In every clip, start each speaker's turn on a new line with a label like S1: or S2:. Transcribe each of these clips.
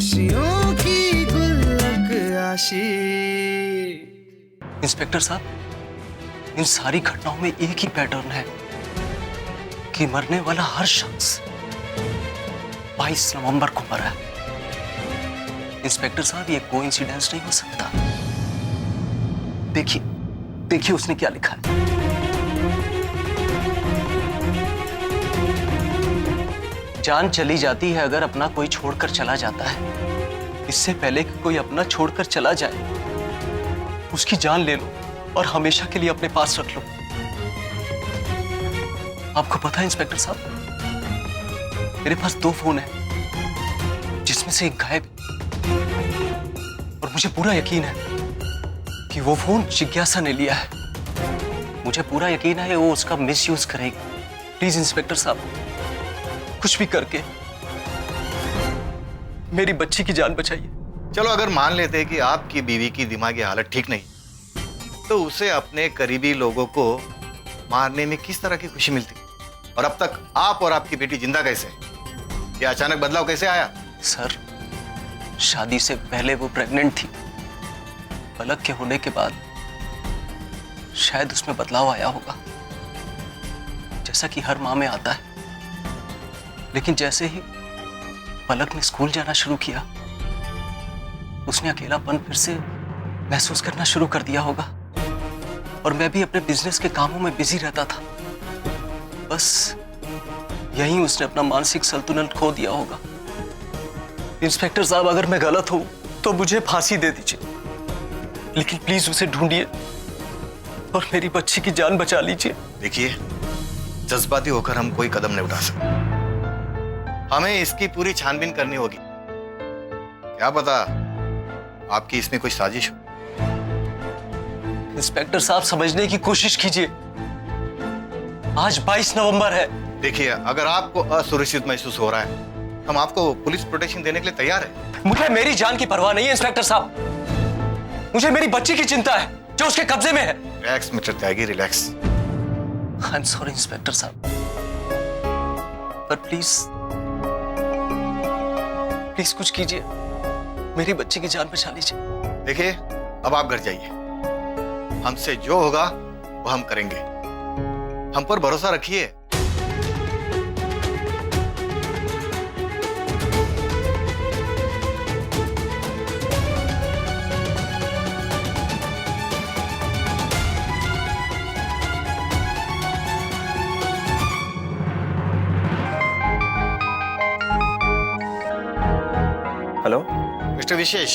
S1: खुशियों की गुल्लक आशी।
S2: इंस्पेक्टर साहब, इन सारी घटनाओं में एक ही पैटर्न है कि मरने वाला हर शख्स 22 नवंबर को मरा है। इंस्पेक्टर साहब, ये कोइंसिडेंस नहीं हो सकता। देखिए देखिए उसने क्या लिखा है। जान चली जाती है अगर अपना कोई छोड़कर चला जाता है। इससे पहले कि कोई अपना छोड़कर चला जाए, उसकी जान ले लो और हमेशा के लिए अपने पास रख लो। आपको पता है इंस्पेक्टर साहब, मेरे पास 2 फोन हैं, जिसमें से एक गायब है। और मुझे पूरा यकीन है कि वो फोन जिज्ञासा ने लिया है। मुझे पूरा यकीन है वो उसका मिसयूज करेगी। प्लीज इंस्पेक्टर साहब, कुछ भी करके मेरी बच्ची की जान बचाइए।
S3: चलो, अगर मान लेते हैं कि आपकी बीवी की दिमागी हालत ठीक नहीं, तो उसे अपने करीबी लोगों को मारने में किस तरह की खुशी मिलती? और अब तक आप और आपकी बेटी जिंदा कैसे है? ये अचानक बदलाव कैसे आया?
S2: सर, शादी से पहले वो प्रेग्नेंट थी। पलक के होने के बाद शायद उसमें बदलाव आया होगा, जैसा कि हर माँ में आता है। लेकिन जैसे ही पलक ने स्कूल जाना शुरू किया, उसने अकेलापन फिर से महसूस करना शुरू कर दिया होगा। और मैं भी अपने बिजनेस के कामों में बिजी रहता था। बस यहीं उसने अपना मानसिक संतुलन खो दिया होगा। इंस्पेक्टर साहब, अगर मैं गलत हूं तो मुझे फांसी दे दीजिए, लेकिन प्लीज उसे ढूंढिए और मेरी बच्ची की जान बचा लीजिए।
S3: देखिए, जज्बाती होकर हम कोई कदम नहीं उठा सकते। हमें इसकी पूरी छानबीन करनी होगी। क्या पता आपकी इसमें कोई साजिश हो।
S2: इंस्पेक्टर साहब, समझने की कोशिश कीजिए। आज 22 नवंबर है।
S3: देखिए, अगर आपको असुरक्षित महसूस हो रहा है, हम आपको पुलिस प्रोटेक्शन देने के लिए तैयार है।
S2: मुझे मेरी जान की परवाह नहीं है इंस्पेक्टर साहब। मुझे मेरी बच्ची की चिंता है जो उसके कब्जे में है।
S3: Relax mister Tyagi, relax.
S2: I am sorry inspector साहब, पर प्लीज प्लीज कुछ कीजिए, मेरी बच्ची की जान बचा लीजिए।
S3: देखिए, अब आप घर जाइए। हमसे जो होगा वो हम करेंगे। हम पर भरोसा रखिए।
S4: हेलो
S3: मिस्टर विशेष,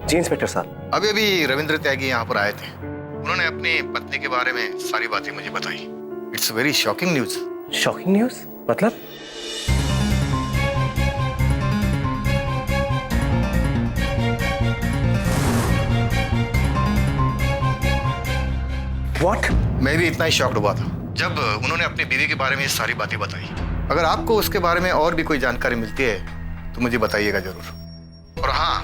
S4: जी इंस्पेक्टर साहब।
S3: अभी अभी रविंद्र त्यागी यहाँ पर आए थे। उन्होंने अपनी पत्नी के बारे में सारी बातें मुझे बताई। It's very shocking news.
S4: Shocking news मतलब? व्हाट?
S3: मैं भी इतना ही शॉक्ड हुआ था जब उन्होंने अपनी बीवी के बारे में ये सारी बातें बताई। अगर आपको उसके बारे में और भी कोई जानकारी मिलती है तो मुझे बताइएगा जरूर। और हाँ,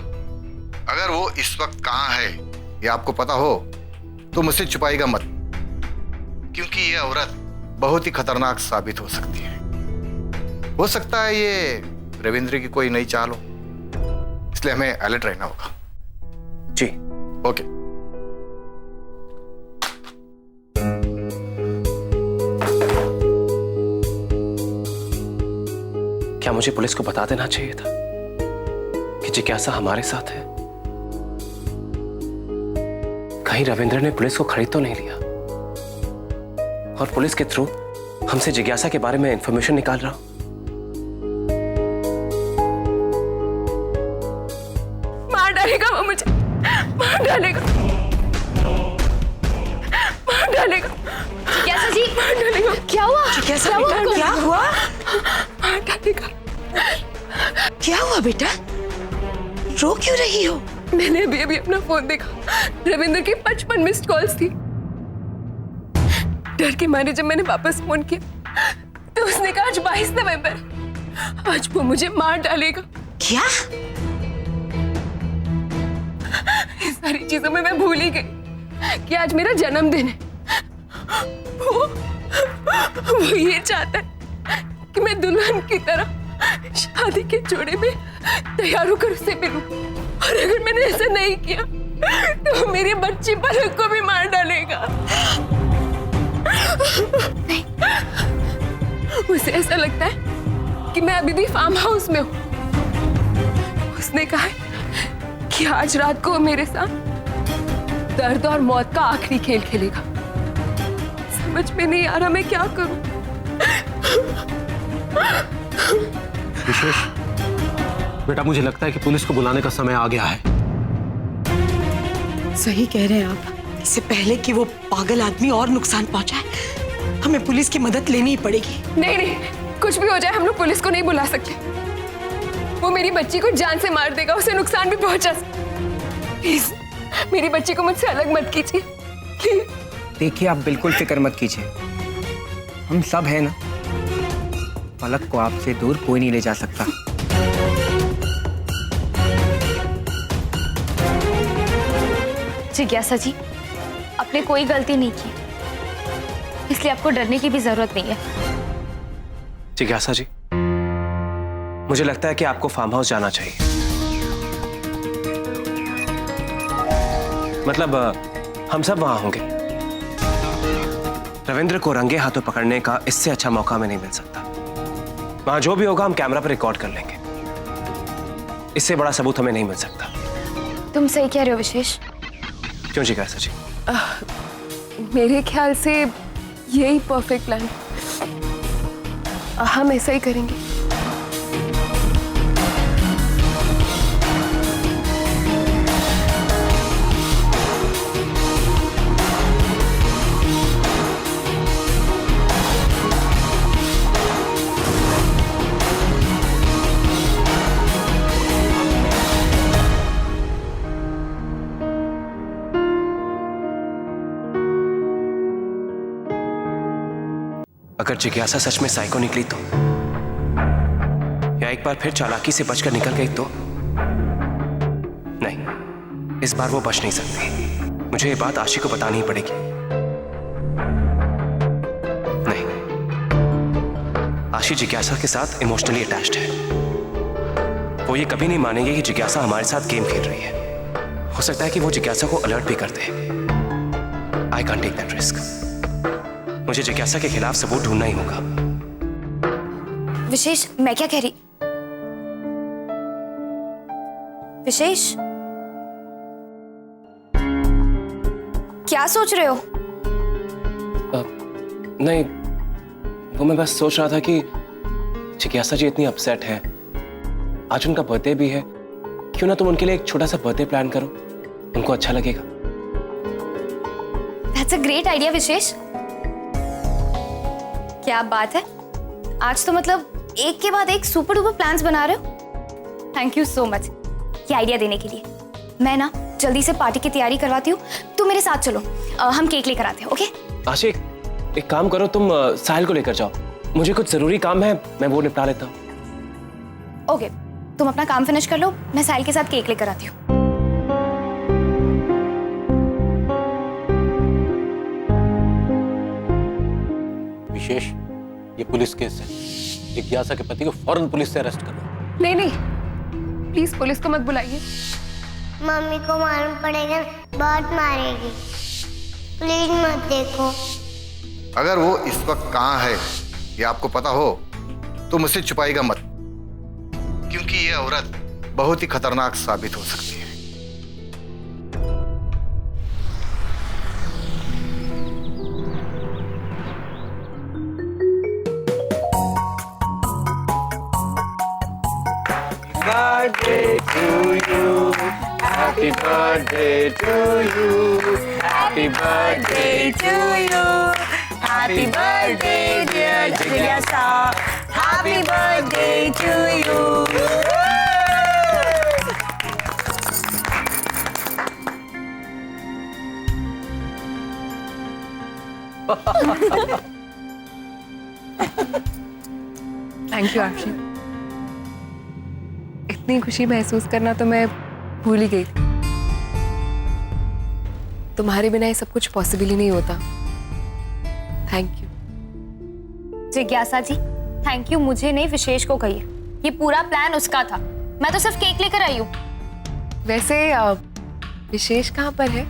S3: अगर वो इस वक्त कहाँ है ये आपको पता हो तो मुझसे छुपाइएगा मत, क्योंकि ये औरत बहुत ही खतरनाक साबित हो सकती है। हो सकता है ये रविंद्र की कोई नई चाल हो, इसलिए हमें अलर्ट रहना होगा।
S4: जी
S3: ओके।
S4: क्या मुझे पुलिस को बता देना चाहिए था कि जिज्ञासा हमारे साथ है? कहीं रविंद्र ने पुलिस को खरीद तो नहीं लिया और पुलिस के थ्रू हमसे जिज्ञासा के बारे में इंफॉर्मेशन निकाल रहा हूं?
S5: मार डालेगा वो मुझे, मार डालेगा, मार डालेगा।
S6: जिज्ञासा जी,
S5: मार डालेगा।
S6: क्या हुआ?
S5: जिज्ञासा बेटा,
S6: क्या हुआ?
S5: मार डालेगा।
S6: क्या हुआ बेटा? रो क्यों रही हो?
S5: मैंने अभी अभी अपना फोन देखा, रविंद्र की 55 मिस्ड कॉल्स थी। डर के मारे जब मैंने वापस फोन किया तो उसने कहा आज 22 नवंबर, आज वो मुझे मार डालेगा।
S6: क्या?
S5: इस सारी चीजों में मैं भूल ही गई कि आज मेरा जन्मदिन है। वो ये चाहता है कि मैं दुल्हन की तरह शादी के जोड़े में तैयार होकर उससे मिलूं। और अगर मैंने ऐसा नहीं किया तो मेरी बच्ची पलक को भी मार डालेगा। नहीं, उसे ऐसा लगता है कि मैं अभी भी फार्म हाउस में हूं। उसने कहा कि आज रात को वो मेरे साथ दर्द और मौत का आखिरी खेल खेलेगा। समझ में नहीं आ रहा मैं क्या करूं।
S7: विशेष, बेटा मुझे लगता है कि पुलिस को बुलाने का समय आ गया है।
S6: सही कह रहे हैं आप। इससे पहले कि वो पागल आदमी और नुकसान पहुंचाए, हमें पुलिस की मदद लेनी ही पड़ेगी।
S5: नहीं नहीं, कुछ भी हो जाए हम लोग पुलिस को नहीं बुला सकते। वो मेरी बच्ची को जान से मार देगा, उसे नुकसान भी पहुंचा सकता। प्लीज मेरी बच्ची को मुझसे अलग मत कीजिए प्लीज।
S8: देखिए आप बिल्कुल फिक्र मत कीजिए, हम सब हैं ना। पलक को आपसे दूर कोई नहीं ले जा सकता।
S9: जिज्ञासा जी, आपने कोई गलती नहीं की, इसलिए आपको डरने की भी जरूरत नहीं है।
S4: जिज्ञासा जी, मुझे लगता है कि आपको फार्म हाउस जाना चाहिए। मतलब हम सब वहां होंगे। रविंद्र को रंगे हाथों पकड़ने का इससे अच्छा मौका हमें नहीं मिल सकता। वहां जो भी होगा हम कैमरा पर रिकॉर्ड कर लेंगे। इससे बड़ा सबूत हमें नहीं मिल सकता।
S9: तुम सही कह रहे हो विशेष।
S4: क्यों जिज्ञासा जी?
S5: मेरे ख्याल से यही परफेक्ट प्लान। हम ऐसा ही करेंगे।
S4: अगर जिज्ञासा सच में साइको निकली तो, या एक बार फिर चालाकी से बचकर निकल गई तो? नहीं, इस बार वो बच नहीं सकती। मुझे ये बात आशी को बतानी ही पड़ेगी। नहीं, आशी जिज्ञासा के साथ इमोशनली अटैच्ड है। वो ये कभी नहीं मानेंगे कि जिज्ञासा हमारे साथ गेम खेल रही है। हो सकता है कि वो जिज्ञासा को अलर्ट भी कर दे। I can't take that risk. मुझे जिज्ञासा के खिलाफ सबूत ढूंढना ही होगा।
S9: विशेष, मैं क्या कह रही? विशेष, क्या सोच रहे हो?
S4: नहीं, वो मैं बस सोच रहा था कि जिज्ञासा जी इतनी अपसेट है, आज उनका बर्थडे भी है। क्यों ना तुम उनके लिए एक छोटा सा बर्थडे प्लान करो, उनको अच्छा लगेगा।
S9: दैट्स अ ग्रेट आइडिया विशेष। क्या बात है, आज तो मतलब एक के बाद एक सुपर डुपर प्लान्स बना रहे हो। थैंक यू सो मच ये आइडिया देने के लिए। मैं ना जल्दी से पार्टी की तैयारी करवाती हूँ, तुम मेरे साथ चलो। हम केक लेकर आते हैं। ओके
S4: आशिक, एक काम करो, तुम साहिल को लेकर जाओ। मुझे कुछ जरूरी काम है, मैं वो निपटा लेता हूँ।
S9: ओके, तुम अपना काम फिनिश कर लो, मैं साहिल के साथ केक लेकर आती हूँ।
S7: विशेष, ये पुलिस केस है। जिज्ञासा के पति को फौरन पुलिस से अरेस्ट करो।
S5: नहीं नहीं, प्लीज पुलिस को मत बुलाइए।
S10: मम्मी को मालूम पड़ेगा, बहुत मारेगी। प्लीज मत देखो।
S3: अगर वो इस वक्त कहाँ है ये आपको पता हो तो मुझसे छुपाएगा मत, क्योंकि ये औरत बहुत ही खतरनाक साबित हो सकती है।
S4: Birthday to you, happy birthday to you, happy birthday to you, happy birthday dear Jigyasa, happy birthday to you.
S5: Thank you आशी। इतनी खुशी महसूस करना तो मैं भूल ही गई थी। तुम्हारे बिना ये सब कुछ पॉसिबल ही नहीं होता। थैंक यू
S9: जिज्ञासा जी, थैंक यू मुझे नहीं विशेष को कहिए। ये पूरा प्लान उसका था। मैं तो सिर्फ केक लेकर आई हूँ।
S5: वैसे विशेष कहाँ पर है?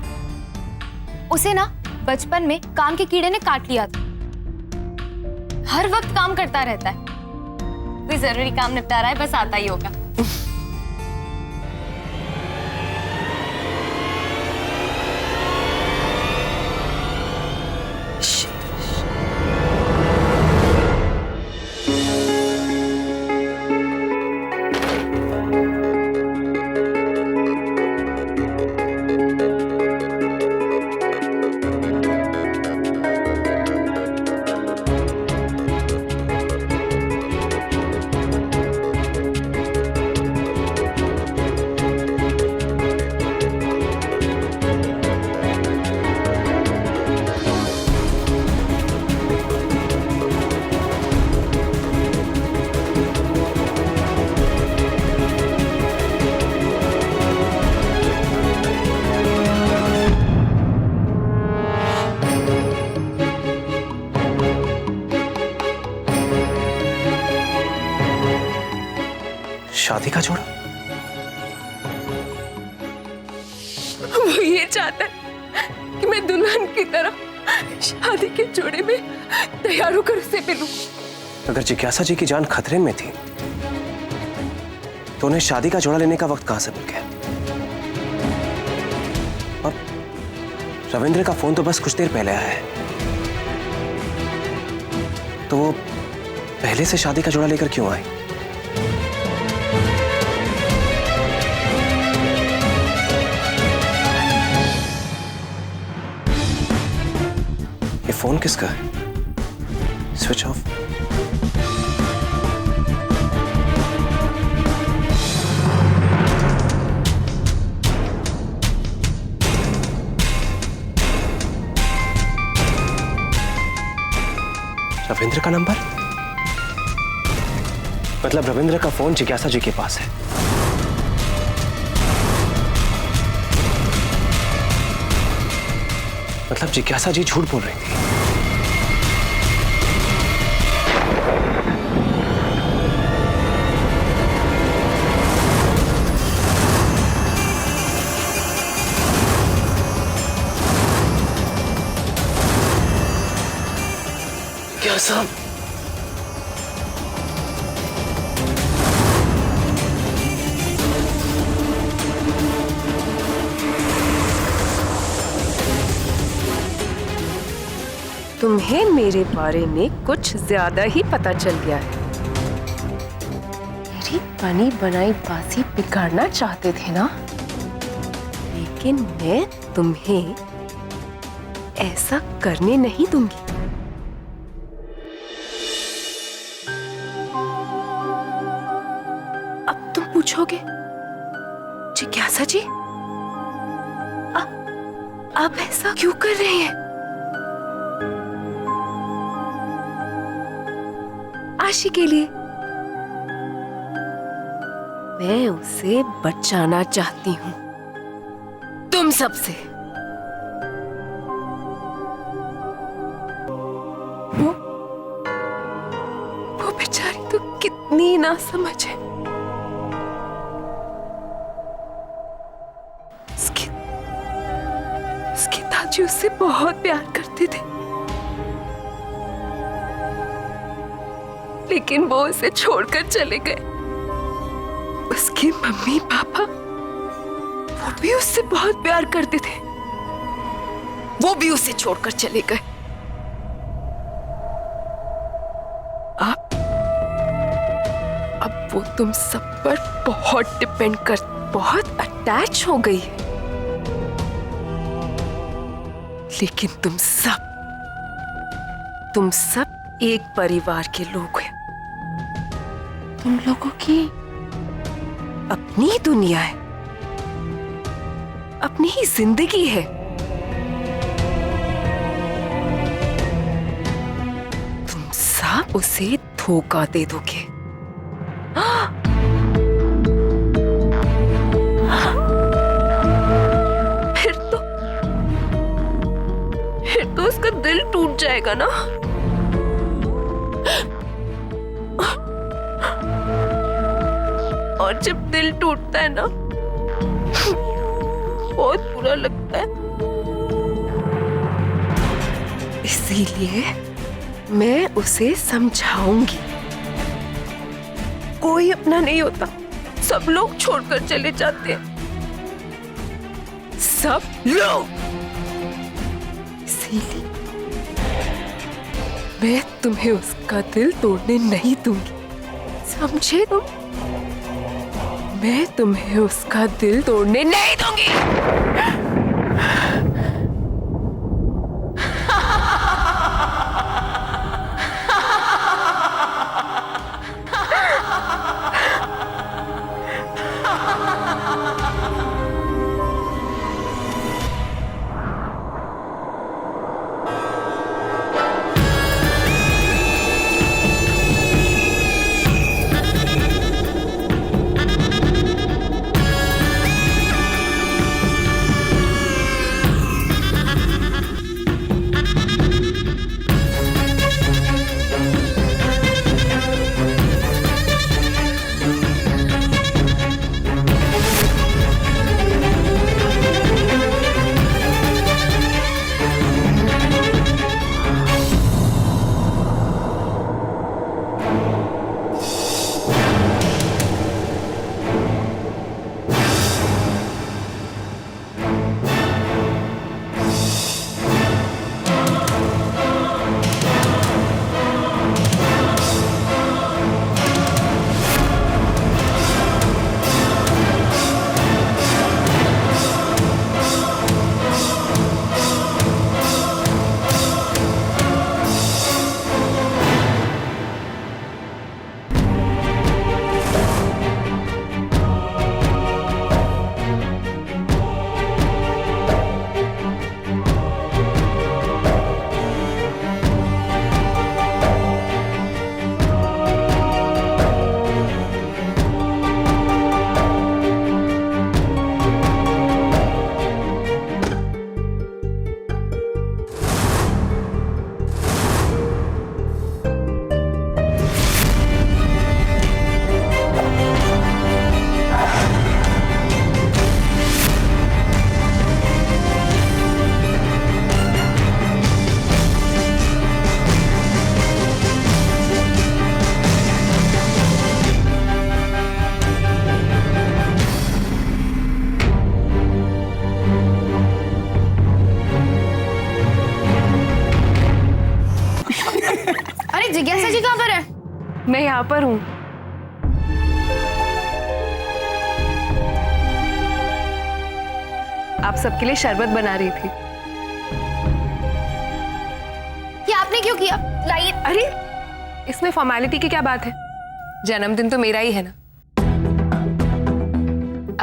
S9: उसे ना बचपन में काम के कीड़े ने काट लिया था। हर वक्त काम करता रहता है। कोई जरूरी काम निपटा रहा है, बस आता ही होगा।
S4: शादी का जोड़ा?
S5: वो ये चाहता है कि मैं दुल्हन की तरह शादी के जोड़े में तैयार होकर उसे मिलूं।
S4: अगर जिज्ञासा जी की जान खतरे में थी तो उन्हें शादी का जोड़ा लेने का वक्त कहां से मिल गया? और रविंद्र का फोन तो बस कुछ देर पहले आया है, तो वो पहले से शादी का जोड़ा लेकर क्यों आई? ये फोन किसका है? Switch off. रविंद्र का नंबर? मतलब रविंद्र का फोन जिज्ञासा जी के पास है। मतलब जिज्ञासा जी झूठ बोल रही थी। जिज्ञासा,
S5: तुम्हें मेरे बारे में कुछ ज्यादा ही पता चल गया है। मेरी बनी बनाई बाजी बिगाड़ना चाहते थे ना, लेकिन मैं तुम्हें ऐसा करने नहीं दूंगी। अब तुम पूछोगे जिज्ञासा जी आप ऐसा क्यों कर रहे हैं? आशी के लिए। मैं उसे बचाना चाहती हूं तुम सबसे। वो बेचारी तो कितनी नासमझ है। उसके दादी उससे बहुत प्यार करते थे, लेकिन वो उसे छोड़कर चले गए। उसके मम्मी पापा वो भी उससे बहुत प्यार करते थे, वो भी उसे छोड़कर चले गए। अब वो तुम सब पर बहुत डिपेंड कर, बहुत अटैच हो गई है। लेकिन तुम सब एक परिवार के लोग हैं। तुम लोगों की अपनी दुनिया है, अपनी ही जिंदगी है। तुम सब उसे धोखा दे दोगे। फिर तो उसका दिल टूट जाएगा ना। और जब दिल टूटता है ना, बहुत बुरा लगता है। इसीलिए मैं उसे समझाऊंगी। कोई अपना नहीं होता, सब लोग छोड़कर चले जाते हैं, सब लोग। इसीलिए मैं तुम्हें उसका दिल तोड़ने नहीं दूंगी, समझे तुम? मैं तुम्हें उसका दिल तोड़ने नहीं दूंगी।
S9: जिज्ञासा जी कहाँ पर है?
S5: मैं यहाँ पर हूँ। आप सबके लिए शरबत बना रही थी।
S9: ये आपने क्यों किया? लाइए।
S5: अरे इसमें फॉर्मेलिटी की क्या बात है? जन्मदिन तो मेरा ही है ना।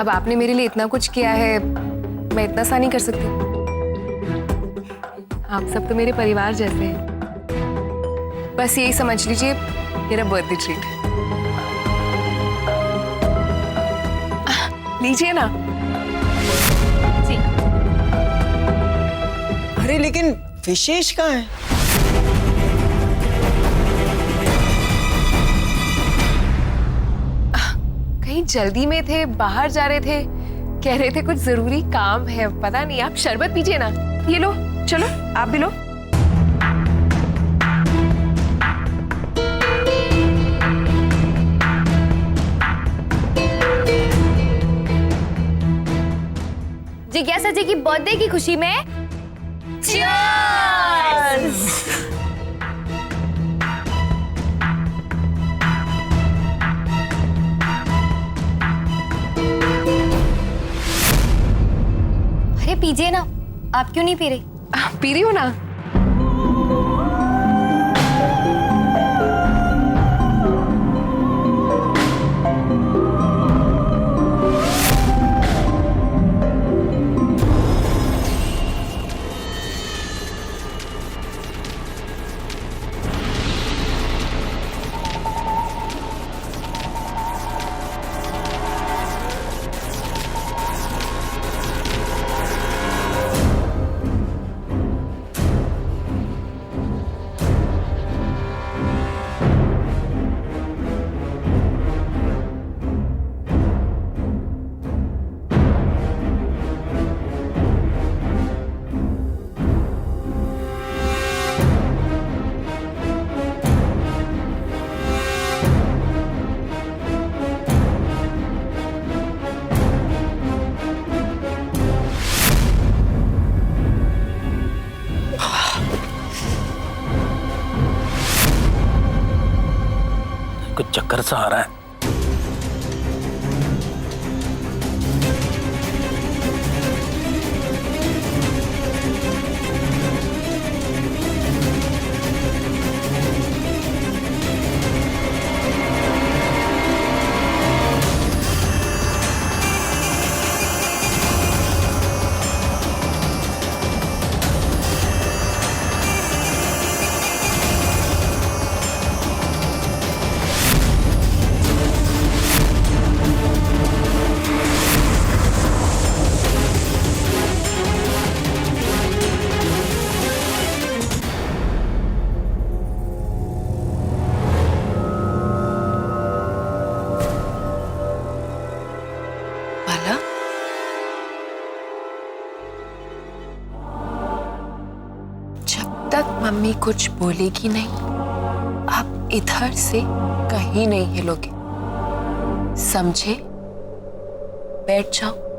S5: अब आपने मेरे लिए इतना कुछ किया है, मैं इतना सा नहीं कर सकती। आप सब तो मेरे परिवार जैसे हैं। बस यही समझ लीजिए मेरा बर्थडे ट्रीट है। लीजिए ना। जी।
S6: अरे लेकिन विशेष कहाँ है?
S5: कहीं जल्दी में थे, बाहर जा रहे थे, कह रहे थे कुछ जरूरी काम है, पता नहीं। आप शरबत पीजिए ना। ये लो, चलो आप भी लो।
S9: जिज्ञासा जी की बर्थडे की खुशी में चीयर्स! अरे पीजिए ना। आप क्यों नहीं पी रही?
S5: पी रही हूँ ना।
S7: चक्कर सा आ रहा है।
S5: मम्मी कुछ बोलेगी नहीं, आप इधर से कहीं नहीं हिलोगे, समझे? बैठ जाओ।